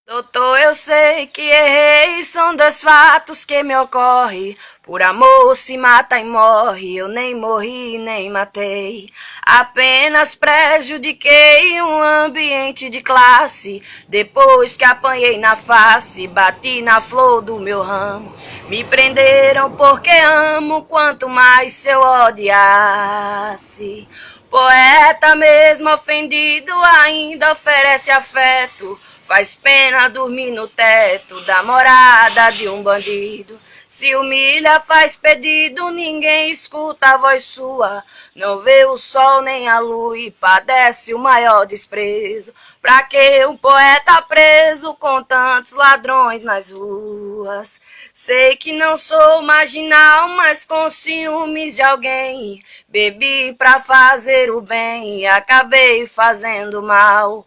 Doutor, eu sei que errei, são dois fatos que me ocorrem. Por amor se mata e morre, eu nem morri, nem matei. Apenas prejudiquei um ambiente de classe. Depois que apanhei na face, bati na flor do meu ramo. Me prenderam porque amo, quanto mais se eu odiasse. Poeta mesmo ofendido ainda oferece afeto. Faz pena dormir no teto da morada de um bandido. Se humilha, faz pedido, ninguém escuta a voz sua. Não vê o sol nem a lua e padece o maior desprezo. Pra que um poeta preso com tantos ladrões nas ruas? Sei que não sou marginal, mas com ciúmes de alguém. Bebi pra fazer o bem e acabei fazendo mal.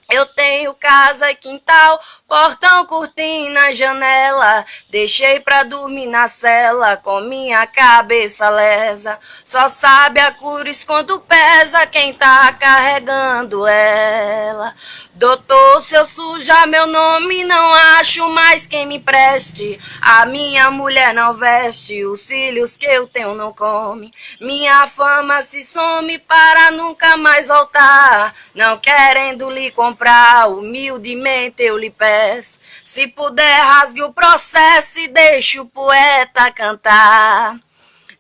Eu tenho casa e quintal, portão, cortina, janela. Deixei pra dormir na cela com minha cabeça lesa. Só sabe a cruz quanto pesa quem tá carregando ela. Doutor, se eu sujar meu nome, não acho mais quem me preste. A minha mulher não veste, os filhos que eu tenho não come. Minha fama se some para nunca mais voltar. Não querendo lhe comprar, humildemente eu lhe peço. Se puder, rasgue o processo e deixe o poeta cantar.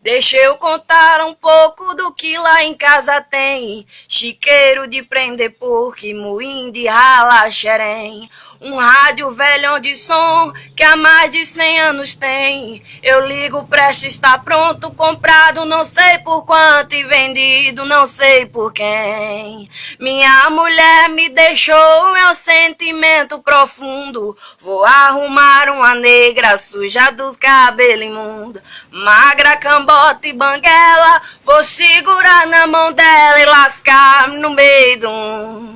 Deixa eu contar um pouco do que lá em casa tem. Chiqueiro de prender porco, moinho de ralar xerém. Um rádio velhão de som que há mais de 100 anos tem. Eu ligo, presta, está pronto, comprado, não sei por quanto e vendido, não sei por quem. Minha mulher me deixou, é um sentimento profundo. Vou arrumar uma negra suja dos cabelos imundo. Magra, cambota e banguela, vou segurar na mão dela e lascar no meio de um